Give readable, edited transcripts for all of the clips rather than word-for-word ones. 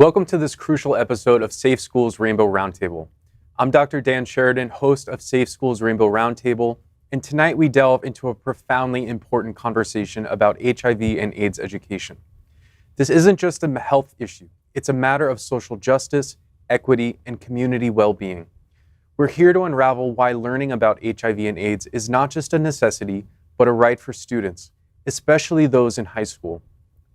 Welcome to this crucial episode of Safe Schools Rainbow Roundtable. I'm Dr. Dan Sheridan, host of Safe Schools Rainbow Roundtable, and tonight we delve into a profoundly important conversation about HIV and AIDS education. This isn't just a health issue, it's a matter of social justice, equity, and community well-being. We're here to unravel why learning about HIV and AIDS is not just a necessity, but a right for students, especially those in high school,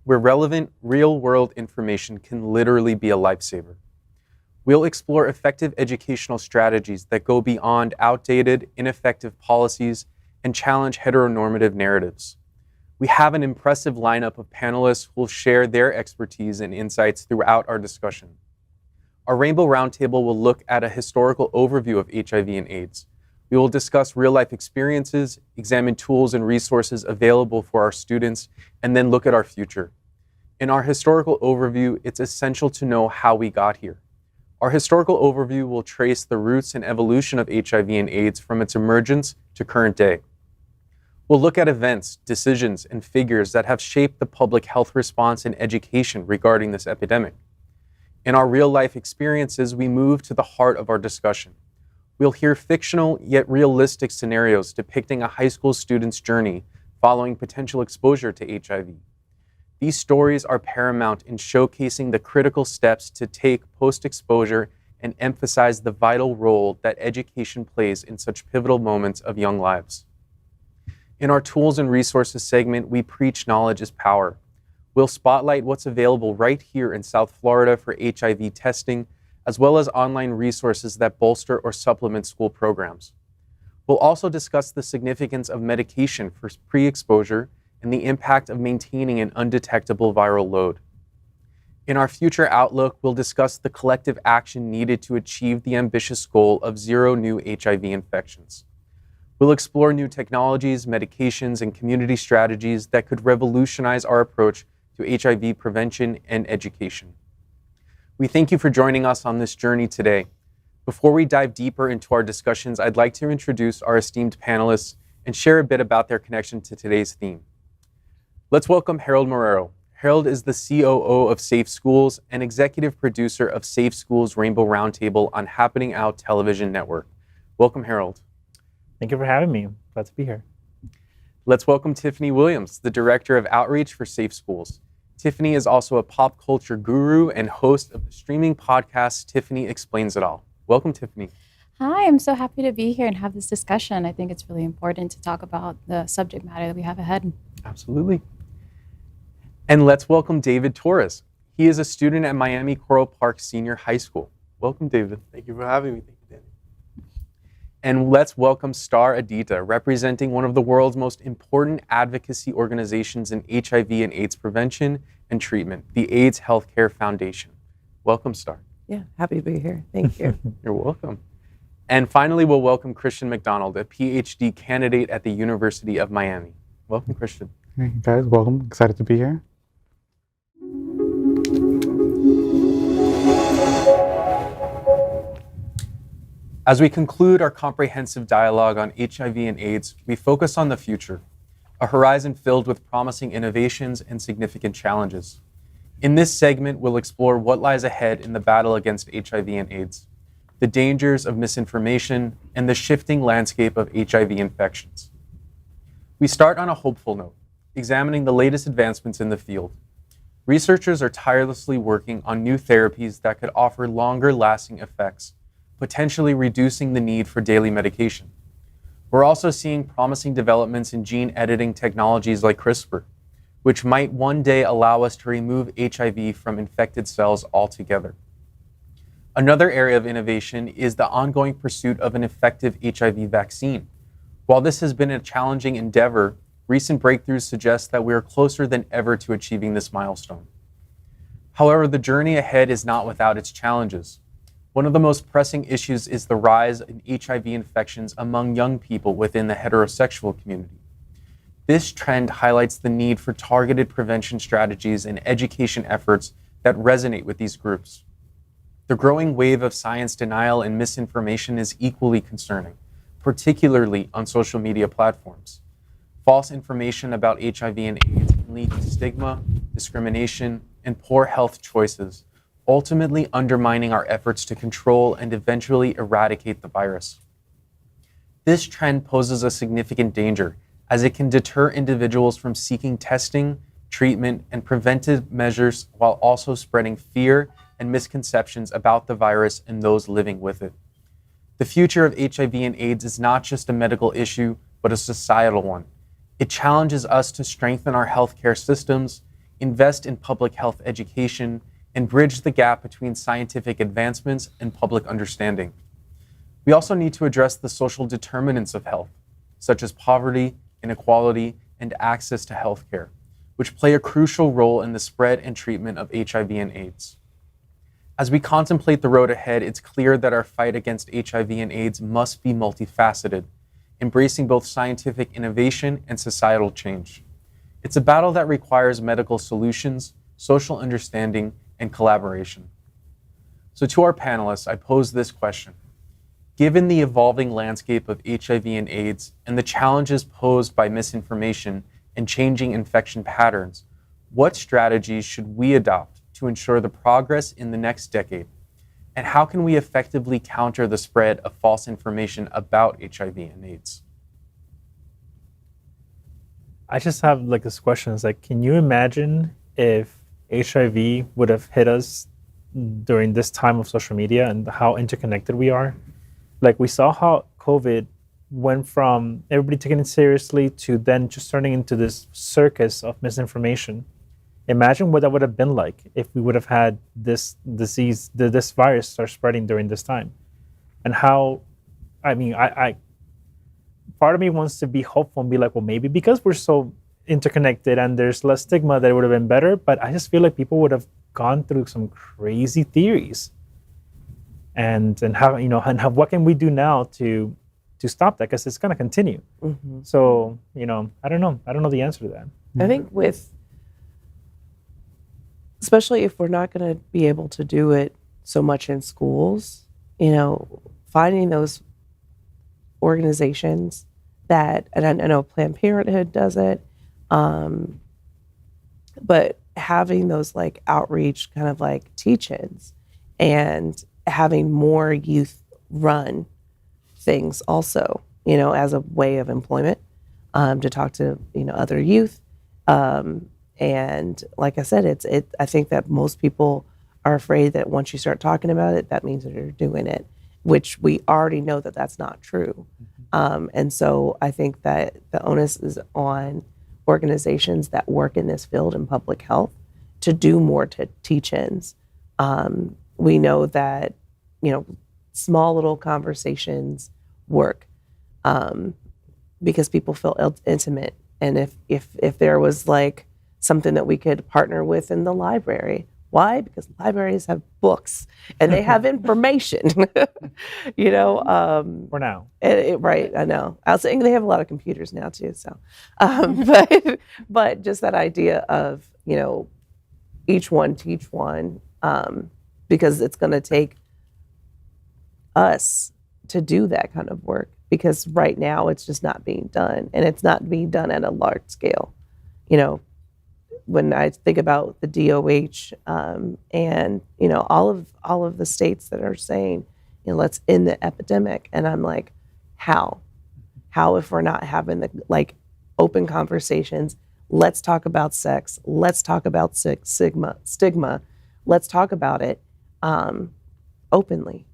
where relevant, real-world information can literally be a lifesaver. We'll explore effective educational strategies that go beyond outdated, ineffective policies and challenge heteronormative narratives. We have an impressive lineup of panelists who will share their expertise and insights throughout our discussion. Our Rainbow Roundtable will look at a historical overview of HIV and AIDS. We will discuss real-life experiences, examine tools and resources available for our students, and then look at our future. In our historical overview, it's essential to know how we got here. Our historical overview will trace the roots and evolution of HIV and AIDS from its emergence to current day. We'll look at events, decisions, and figures that have shaped the public health response and education regarding this epidemic. In our real-life experiences, we move to the heart of our discussion. We'll hear fictional yet realistic scenarios depicting a high school student's journey following potential exposure to HIV. These stories are paramount in showcasing the critical steps to take post-exposure and emphasize the vital role that education plays in such pivotal moments of young lives. In our Tools and Resources segment, we preach knowledge is power. We'll spotlight what's available right here in South Florida for HIV testing, as well as online resources that bolster or supplement school programs. We'll also discuss the significance of medication for pre-exposure and the impact of maintaining an undetectable viral load. In our future outlook, we'll discuss the collective action needed to achieve the ambitious goal of 0 new HIV infections. We'll explore new technologies, medications, and community strategies that could revolutionize our approach to HIV prevention and education. We thank you for joining us on this journey today. Before we dive deeper into our discussions, I'd like to introduce our esteemed panelists and share a bit about their connection to today's theme. Let's welcome Harold Marrero. Harold is the COO of Safe Schools and executive producer of Safe Schools Rainbow Roundtable on Happening Out Television Network. Welcome, Harold. Thank you for having me. Glad to be here. Let's welcome Tiffany Williams, the director of outreach for Safe Schools. Tiffany is also a pop culture guru and host of the streaming podcast, Tiffany Explains It All. Welcome, Tiffany. Hi, I'm so happy to be here and have this discussion. I think it's really important to talk about the subject matter that we have ahead. Absolutely. And let's welcome David Torres. He is a student at Miami Coral Park Senior High School. Welcome, David. Thank you for having me. Thank you, Danny. And let's welcome Star Aditya, representing one of the world's most important advocacy organizations in HIV and AIDS prevention and treatment, the AIDS Healthcare Foundation. Welcome, Star. Yeah, happy to be here. Thank you. You're welcome. And finally, we'll welcome Christian McDonald, a PhD candidate at the University of Miami. Welcome, Christian. Hey guys, welcome. Excited to be here. As we conclude our comprehensive dialogue on HIV and AIDS, we focus on the future, a horizon filled with promising innovations and significant challenges. In this segment, we'll explore what lies ahead in the battle against HIV and AIDS, the dangers of misinformation, and the shifting landscape of HIV infections. We start on a hopeful note, examining the latest advancements in the field. Researchers are tirelessly working on new therapies that could offer longer-lasting effects, potentially reducing the need for daily medication. We're also seeing promising developments in gene editing technologies like CRISPR, which might one day allow us to remove HIV from infected cells altogether. Another area of innovation is the ongoing pursuit of an effective HIV vaccine. While this has been a challenging endeavor, recent breakthroughs suggest that we are closer than ever to achieving this milestone. However, the journey ahead is not without its challenges. One of the most pressing issues is the rise in HIV infections among young people within the heterosexual community. This trend highlights the need for targeted prevention strategies and education efforts that resonate with these groups. The growing wave of science denial and misinformation is equally concerning, particularly on social media platforms. False information about HIV and AIDS can lead to stigma, discrimination, and poor health choices, ultimately undermining our efforts to control and eventually eradicate the virus. This trend poses a significant danger, as it can deter individuals from seeking testing, treatment, and preventive measures while also spreading fear and misconceptions about the virus and those living with it. The future of HIV and AIDS is not just a medical issue, but a societal one. It challenges us to strengthen our healthcare systems, invest in public health education, and bridge the gap between scientific advancements and public understanding. We also need to address the social determinants of health, such as poverty, inequality, and access to healthcare, which play a crucial role in the spread and treatment of HIV and AIDS. As we contemplate the road ahead, it's clear that our fight against HIV and AIDS must be multifaceted, embracing both scientific innovation and societal change. It's a battle that requires medical solutions, social understanding, and collaboration. So to our panelists, I pose this question. Given the evolving landscape of HIV and AIDS and the challenges posed by misinformation and changing infection patterns, what strategies should we adopt to ensure the progress in the next decade? And how can we effectively counter the spread of false information about HIV and AIDS? I just have like this question. It's like, can you imagine if HIV would have hit us during this time of social media and how interconnected we are? Like we saw how COVID went from everybody taking it seriously to then just turning into this circus of misinformation. Imagine what that would have been like if we would have had this disease, this virus start spreading during this time. And how, I part of me wants to be hopeful and be like, well, maybe because we're so interconnected and there's less stigma that it would have been better. But I just feel like people would have gone through some crazy theories. And how, and what can we do now to stop that? Because it's going to continue. Mm-hmm. So, I don't know. I don't know the answer to that. I think especially if we're not going to be able to do it so much in schools, finding those organizations that, and I know Planned Parenthood does it, but having those like outreach kind of like teach-ins and having more youth run things also, as a way of employment, to talk to, other youth. And like I said, I think that most people are afraid that once you start talking about it, that means that you're doing it, which we already know that that's not true. And so I think that the onus is on organizations that work in this field in public health to do more to teach-ins. We know that, small little conversations work because people feel intimate. And if there was like something that we could partner with in the library. Why? Because libraries have books and they have information, For now. Right, I know. I was saying they have a lot of computers now too. So, but just that idea of, each one teach one, because it's going to take us to do that kind of work. Because right now it's just not being done, and it's not being done at a large scale. When I think about the DOH and all of the states that are saying, let's end the epidemic, and I'm like, how if we're not having the open conversations? Let's talk about sex. Let's talk about stigma. Let's talk about it openly.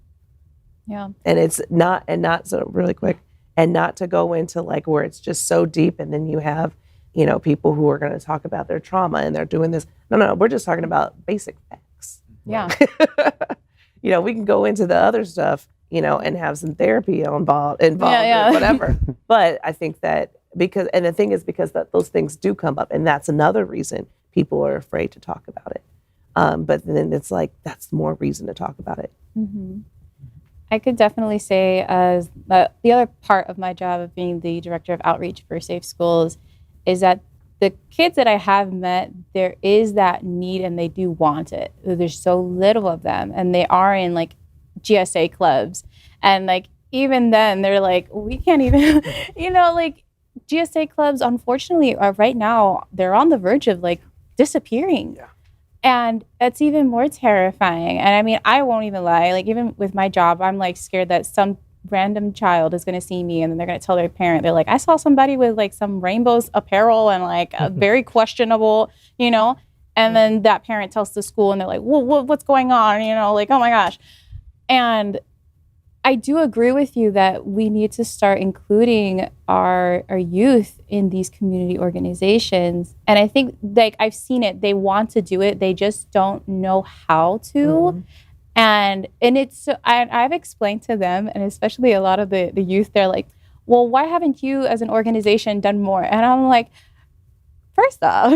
Yeah. And it's not so really quick, and not to go into where it's just so deep, and then you have people who are going to talk about their trauma and they're doing this. No, we're just talking about basic facts. Yeah. We can go into the other stuff, and have some therapy involved Yeah. or whatever. But I think that because those things do come up, and that's another reason people are afraid to talk about it. But then it's that's more reason to talk about it. Mm-hmm. I could definitely say as the other part of my job of being the director of outreach for Safe Schools is that the kids that I have met, there is that need and they do want it. There's so little of them, and they are in GSA clubs. And even then they're we can't even, GSA clubs, unfortunately, are right now, they're on the verge of disappearing. Yeah. And it's even more terrifying. And I mean, I won't even lie. Like, even with my job, I'm like scared that some random child is going to see me and then they're going to tell their parent. They're like, I saw somebody with like some rainbows apparel and like a very questionable, you know. And then that parent tells the school and they're like, well, what's going on? You know, like, oh my gosh. And I do agree with you that we need to start including our youth in these community organizations. And I think, like, I've seen it. They want to do it. They just don't know how to. Mm-hmm. And it's, I've explained to them, and especially a lot of the youth, they're like, well, why haven't you as an organization done more? And I'm like, first off,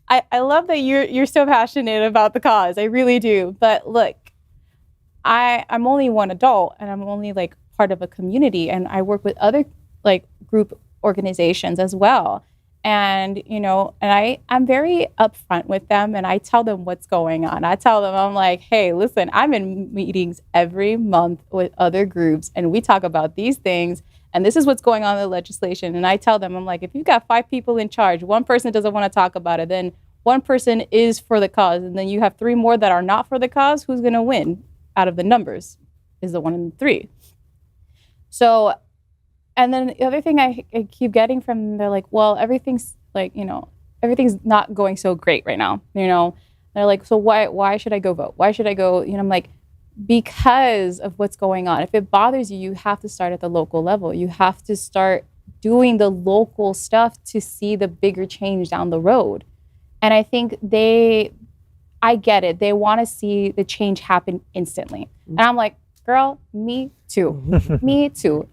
I love that you're so passionate about the cause. I really do. But look, I'm only one adult and I'm only like part of a community, and I work with other like group organizations as well. And, you know, and I'm very upfront with them and I tell them what's going on. I tell them, I'm like, hey, listen, I'm in meetings every month with other groups and we talk about these things and this is what's going on in the legislation. And I tell them, I'm like, if you've got 5 people in charge, one person doesn't want to talk about it, then one person is for the cause, and then you have 3 more that are not for the cause, who's going to win out of the numbers is the 1 and 3. So, and then the other thing I keep getting from them, they're like, well, everything's like, you know, everything's not going so great right now. You know, they're like, so why should I go vote? Why should I go? You know, I'm like, because of what's going on. If it bothers you, you have to start at the local level. You have to start doing the local stuff to see the bigger change down the road. And I think I get it. They want to see the change happen instantly. And I'm like, girl, me too. Me too.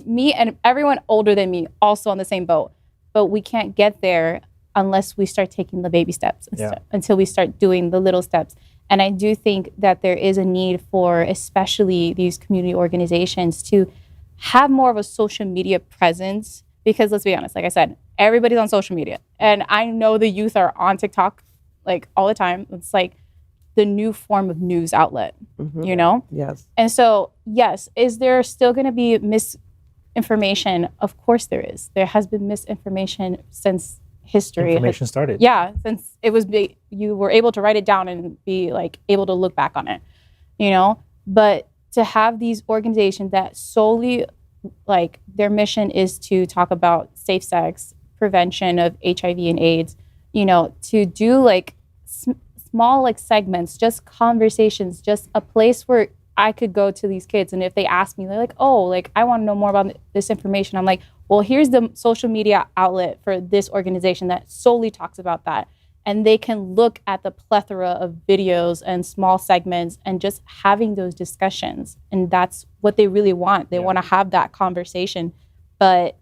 Me and everyone older than me also on the same boat. But we can't get there unless we start taking the baby steps until we start doing the little steps. And I do think that there is a need for especially these community organizations to have more of a social media presence, because let's be honest, like I said, everybody's on social media. And I know the youth are on TikTok like all the time. It's like the new form of news outlet, you know? Yes. And so, yes, is there still going to be misinformation? Of course there is. There has been misinformation since history. Information started. Yeah, since it was you were able to write it down and be like able to look back on it, you know? But to have these organizations that solely like their mission is to talk about safe sex, prevention of HIV and AIDS, you know, to do like small like segments, just conversations, just a place where I could go to these kids. And if they ask me, they're like, oh, like I want to know more about this information. I'm like, well, here's the social media outlet for this organization that solely talks about that. And they can look at the plethora of videos and small segments and just having those discussions. And that's what they really want. They want to have that conversation, but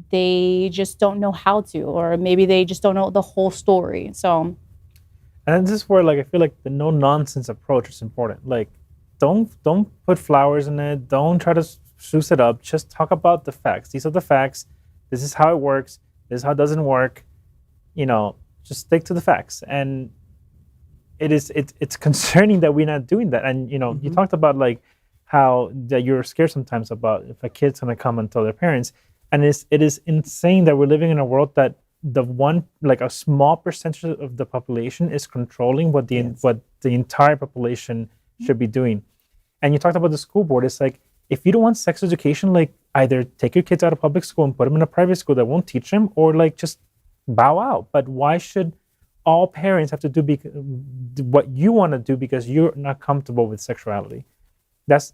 they just don't know how to, or maybe they just don't know the whole story. So, and this is where like I feel like the no nonsense approach is important. Like, don't put flowers in it. Don't try to spruce it up. Just talk about the facts. These are the facts. This is how it works. This is how it doesn't work. You know, just stick to the facts. And it's concerning that we're not doing that. And you know, you talked about like how that you're scared sometimes about if a kid's gonna come and tell their parents. And it is insane that we're living in a world that a small percentage of the population is controlling what the entire population should be doing. And you talked about the school board. It's like, if you don't want sex education, like either take your kids out of public school and put them in a private school that won't teach them, or like just bow out. But why should all parents have to do what you want to do because you're not comfortable with sexuality? That's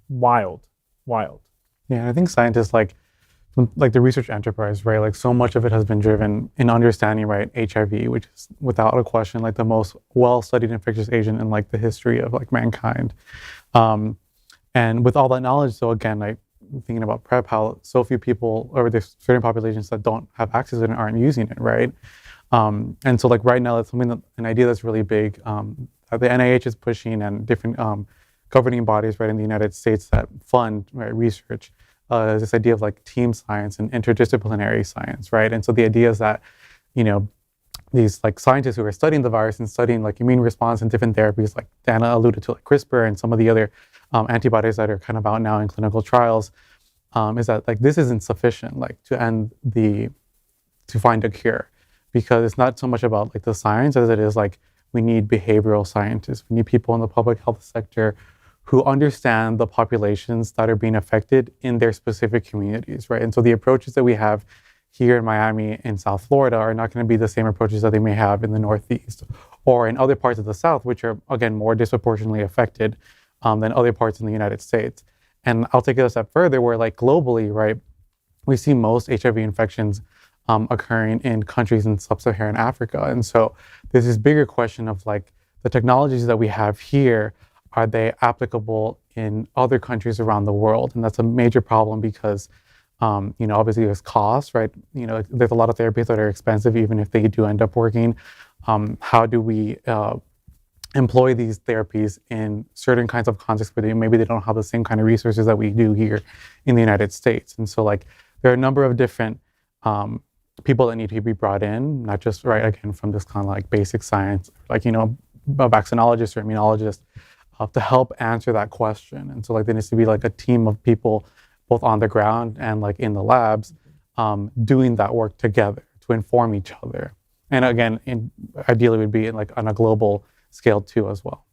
wild. Yeah, I think scientists like the research enterprise, right? Like so much of it has been driven in understanding, right, HIV, which is without a question like the most well-studied infectious agent in like the history of like mankind. And with all that knowledge, so again, like thinking about PrEP, how so few people, or there's certain populations that don't have access to it and aren't using it, right? And so like right now, that's an idea that's really big that the NIH is pushing, and different governing bodies, right, in the United States that fund, right, research. This idea of like team science and interdisciplinary science, right? And so the idea is that, you know, these like scientists who are studying the virus and studying like immune response and different therapies, like Dana alluded to, like CRISPR and some of the other antibodies that are kind of out now in clinical trials, is that like this isn't sufficient, like to find a cure, because it's not so much about like the science as it is like we need behavioral scientists, we need people in the public health sector who understand the populations that are being affected in their specific communities, right? And so the approaches that we have here in Miami and South Florida are not going to be the same approaches that they may have in the Northeast or in other parts of the South, which are, again, more disproportionately affected than other parts in the United States. And I'll take it a step further where, like, globally, right, we see most HIV infections occurring in countries in sub-Saharan Africa. And so there's this bigger question of, like, the technologies that we have here, are they applicable in other countries around the world? And that's a major problem because, obviously there's costs, right? There's a lot of therapies that are expensive, even if they do end up working. How do we employ these therapies in certain kinds of contexts where maybe they don't have the same kind of resources that we do here in the United States? And so, like, there are a number of different people that need to be brought in, not just, right, again, from this kind of like basic science, like, a vaccinologist or immunologist, to help answer that question. And so, like, there needs to be like a team of people both on the ground and like in the labs doing that work together to inform each other. And again, ideally would be like on a global scale too as well.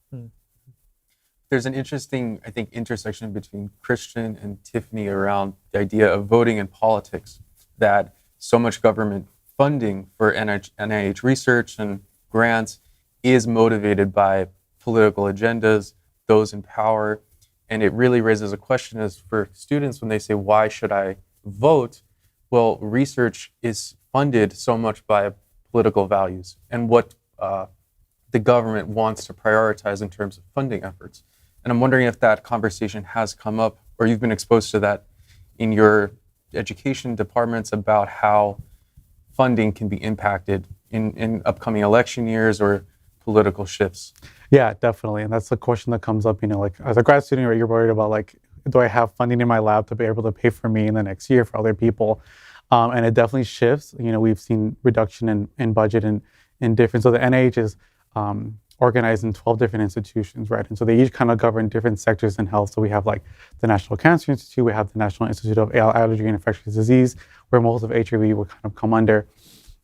There's an interesting, I think, intersection between Christian and Tiffany around the idea of voting in politics, that so much government funding for NIH research and grants is motivated by political agendas, those in power. And it really raises a question as for students when they say, why should I vote? Well, research is funded so much by political values and what the government wants to prioritize in terms of funding efforts. And I'm wondering if that conversation has come up or you've been exposed to that in your education departments about how funding can be impacted in upcoming election years or political shifts. Yeah, definitely. And that's the question that comes up, like as a grad student, right, you're worried about like, do I have funding in my lab to be able to pay for me in the next year for other people? And it definitely shifts. We've seen reduction in budget in different, so the NIH is organized in 12 different institutions, right? And so they each kind of govern different sectors in health. So we have like the National Cancer Institute, we have the National Institute of Allergy and Infectious Disease, where most of HIV would kind of come under.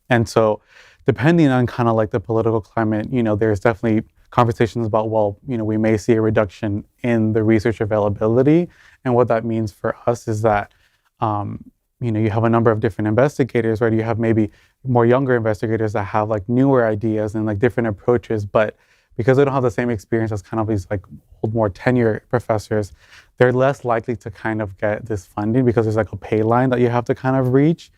And so depending on kind of like the political climate, there's definitely conversations about, well, we may see a reduction in the research availability. And what that means for us is that, you have a number of different investigators, right? You have maybe more younger investigators that have like newer ideas and like different approaches, but because they don't have the same experience as kind of these like old, more tenured professors, they're less likely to kind of get this funding because there's like a pay line that you have to kind of reach.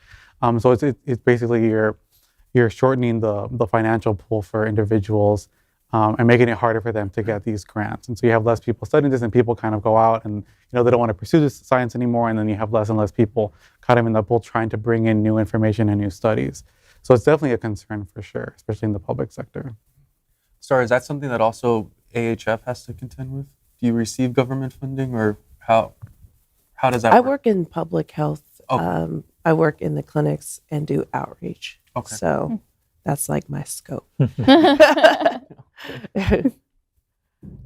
So it's basically you're shortening the financial pool for individuals and making it harder for them to get these grants. And so you have less people studying this and people kind of go out and, they don't want to pursue this science anymore. And then you have less and less people kind of in the pool trying to bring in new information and new studies. So it's definitely a concern for sure, especially in the public sector. Sorry, is that something that also AHF has to contend with? Do you receive government funding or how does that work? I work in public health. Okay. I work in the clinics and do outreach. Okay. So that's like my scope.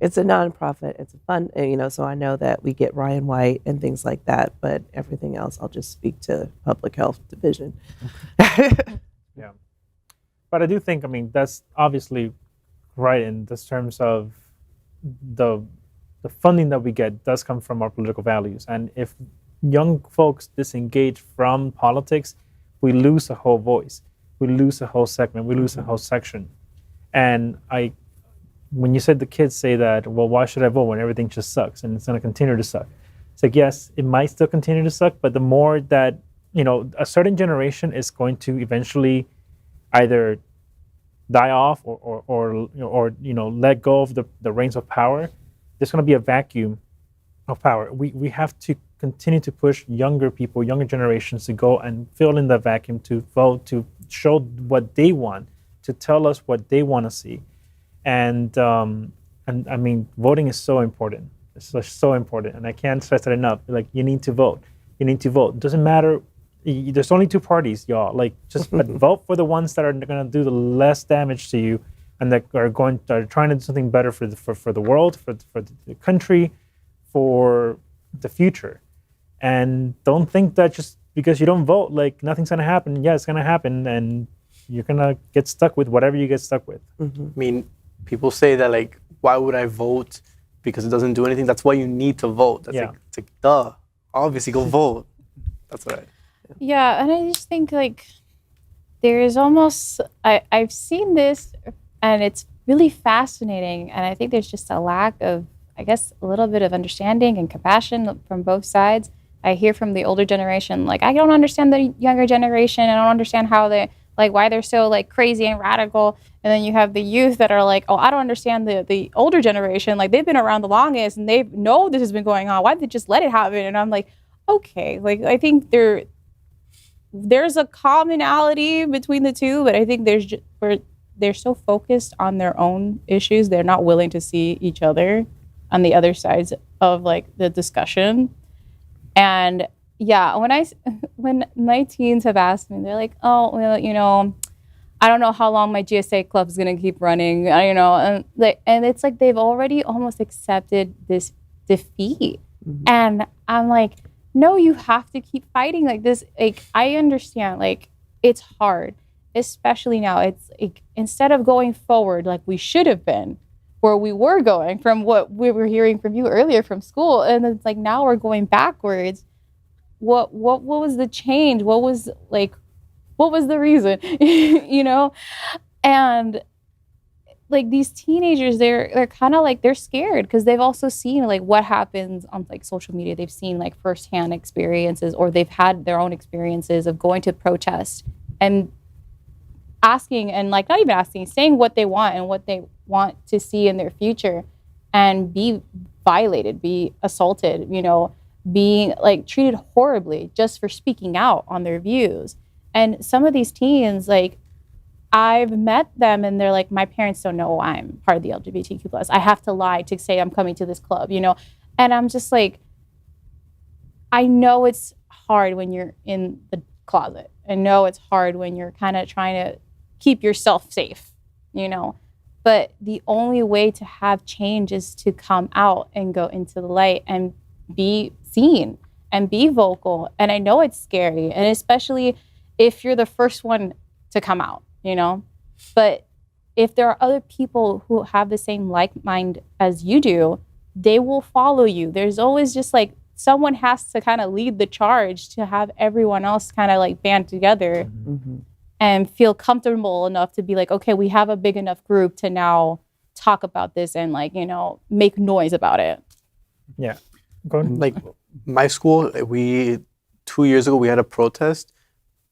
It's a nonprofit. It's a fund, so I know that we get Ryan White and things like that, but everything else, I'll just speak to public health division. Yeah. But I do think, that's obviously right in this terms of the funding that we get does come from our political values. And if young folks disengage from politics, we lose a whole voice. We lose a whole segment. We lose a whole section. And when you said the kids say that, well, why should I vote when everything just sucks and it's going to continue to suck? It's like, yes, it might still continue to suck, but the more that, a certain generation is going to eventually either die off or let go of the reins of power, there's going to be a vacuum of power. We have to continue to push younger people, younger generations to go and fill in that vacuum, to vote, to show what they want, to tell us what they want to see. And voting is so important. It's just so important. And I can't stress that enough. Like, you need to vote. You need to vote. Doesn't matter. There's only two parties, y'all. Like, just but vote for the ones that are going to do the less damage to you and that are trying to do something better for the world, for the country, for the future. And don't think that just because you don't vote, like, nothing's going to happen. Yeah, it's going to happen. And you're going to get stuck with whatever you get stuck with. Mm-hmm. I mean, people say that like, why would I vote? Because it doesn't do anything. That's why you need to vote. That's like, it's like, duh. Obviously, go vote. That's right. Yeah, and I just think like there is almost I've seen this, and it's really fascinating. And I think there's just a lack of, I guess, a little bit of understanding and compassion from both sides. I hear from the older generation, like, I don't understand the younger generation. I don't understand how they, like, why they're so, like, crazy and radical. And then you have the youth that are like, oh, I don't understand the older generation. Like, they've been around the longest, and they know this has been going on. Why did they just let it happen? And I'm like, okay. Like, I think there's a commonality between the two, but I think they're so focused on their own issues, they're not willing to see each other on the other sides of, like, the discussion. And yeah, when my teens have asked me, they're like, oh, well, you know, I don't know how long my GSA club is going to keep running, you know, and it's like they've already almost accepted this defeat. Mm-hmm. And I'm like, no, you have to keep fighting like this. Like, I understand, like, it's hard, especially now. It's like, instead of going forward like we should have been, where we were going from what we were hearing from you earlier from school, and it's like now we're going backwards. What was the change? What was the reason? You know? And like these teenagers, they're kind of like, they're scared because they've also seen like what happens on like social media. They've seen like firsthand experiences, or they've had their own experiences of going to protest and asking, and like not even asking, saying what they want and what they want to see in their future, and be violated, be assaulted, you know, being like treated horribly just for speaking out on their views. And some of these teens, like, I've met them and they're like, my parents don't know I'm part of the LGBTQ plus. I have to lie to say I'm coming to this club, you know? And I'm just like, I know it's hard when you're in the closet. I know it's hard when you're kind of trying to keep yourself safe, you know? But the only way to have change is to come out and go into the light and be seen and be vocal. And I know it's scary, and especially if you're the first one to come out, you know? But if there are other people who have the same like mind as you do, they will follow you. There's always just like, someone has to kind of lead the charge to have everyone else kind of like band together. Mm-hmm. And feel comfortable enough to be like, okay, we have a big enough group to now talk about this and like, you know, make noise about it. Yeah. Go ahead. Like my school, 2 years ago, we had a protest,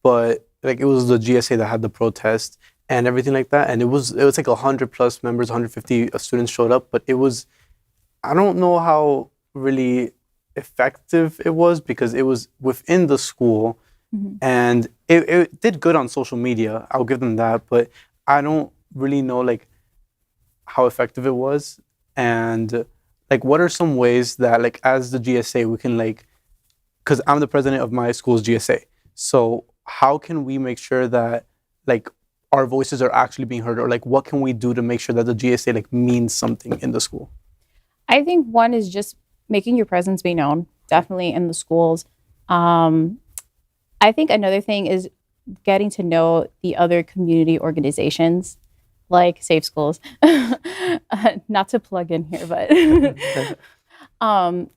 but like it was the GSA that had the protest and everything like that. And it was like 100 plus members, 150 students showed up, but it was, I don't know how really effective it was because it was within the school. Mm-hmm. And it did good on social media. I'll give them that, but I don't really know like how effective it was. And like, what are some ways that like as the GSA we can like, because I'm the president of my school's GSA. So how can we make sure that like our voices are actually being heard, or like what can we do to make sure that the GSA like means something in the school? I think one is just making your presence be known, definitely in the schools. I think another thing is getting to know the other community organizations like Safe Schools. Not to plug in here, but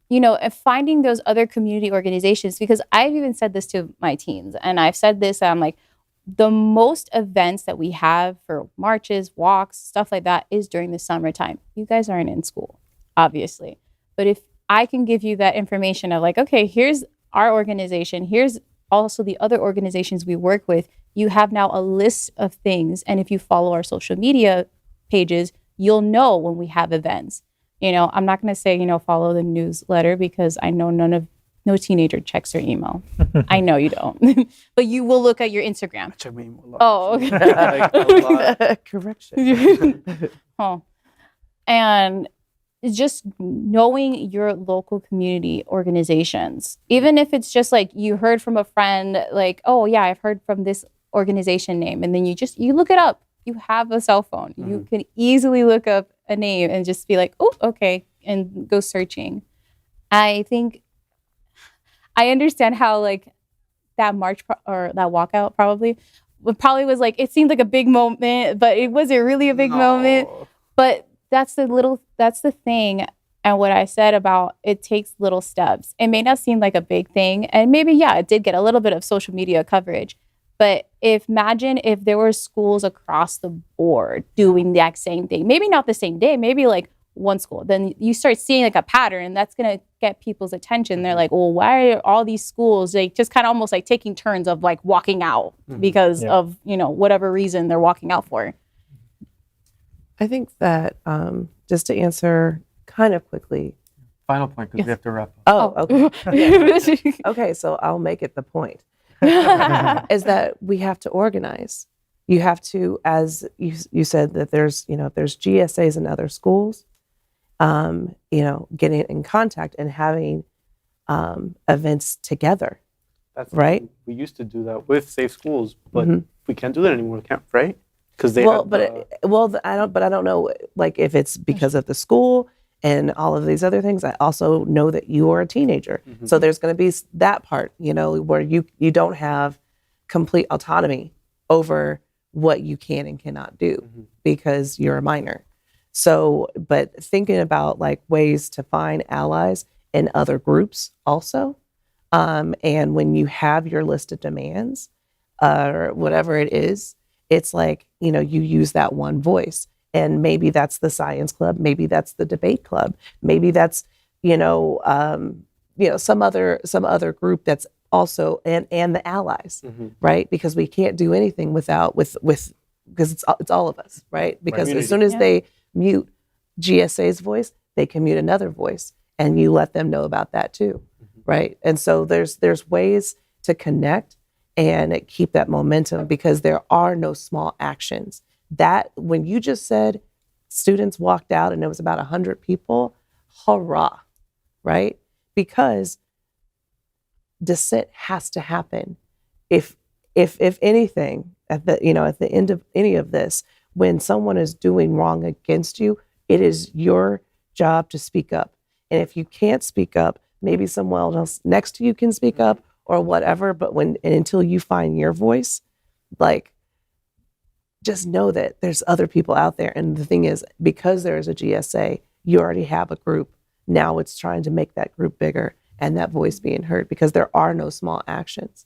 you know, and finding those other community organizations, because I've even said this to my teens, and I've said this, I'm like, the most events that we have for marches, walks, stuff like that is during the summertime. You guys aren't in school, obviously. But if I can give you that information of like, okay, here's our organization, here's also the other organizations we work with, you have now a list of things. And if you follow our social media pages, you'll know when we have events. You know, I'm not going to say, you know, follow the newsletter because I know no teenager checks their email. I know you don't. But you will look at your Instagram. I check my email a lot. Oh, okay. Like, a lot. Correction. Oh. And it's just knowing your local community organizations. Even if it's just like you heard from a friend, like, oh yeah, I've heard from this organization name. And then you look it up. You have a cell phone. Mm-hmm. You can easily look up a name and just be like, oh, okay, and go searching. I think I understand how like that march or that walkout probably was like, it seemed like a big moment, but it wasn't really a big moment. But that's the thing. And what I said about it takes little steps. It may not seem like a big thing. And maybe, yeah, it did get a little bit of social media coverage. But imagine if there were schools across the board doing the exact same thing. Maybe not the same day, maybe like one school. Then you start seeing like a pattern, and that's going to get people's attention. They're like, well, why are all these schools like just kind of almost like taking turns of like walking out because of, whatever reason they're walking out for? I think that just to answer kind of quickly. Final point, because we have to wrap up. Oh, okay. Okay, so I'll make it the point. Is that we have to organize. You have to, as you said, that there's GSAs in other schools, getting in contact and having events together. That's right. We used to do that with Safe Schools, but we can't do that anymore, right? Because they I don't know, like if it's because of the school and all of these other things. I also know that you are a teenager, so there's going to be that part, where you don't have complete autonomy over what you can and cannot do because you're a minor. So, but thinking about like ways to find allies in other groups also, and when you have your list of demands or whatever it is, it's like, you use that one voice. And maybe that's the science club, maybe that's the debate club, maybe that's, some other group that's also and the allies, right? Because we can't do anything without because it's all of us, right? Because as soon as they mute GSA's voice, they can mute another voice, and you let them know about that too, right? And so there's ways to connect and keep that momentum, because there are no small actions. That when you just said students walked out and there was about 100 people, hurrah, right? Because dissent has to happen. If anything, at the end of any of this, when someone is doing wrong against you, it is your job to speak up. And if you can't speak up, maybe someone else next to you can speak up or whatever. But until you find your voice, like, just know that there's other people out there. And the thing is, because there is a GSA, you already have a group. Now it's trying to make that group bigger and that voice being heard, because there are no small actions.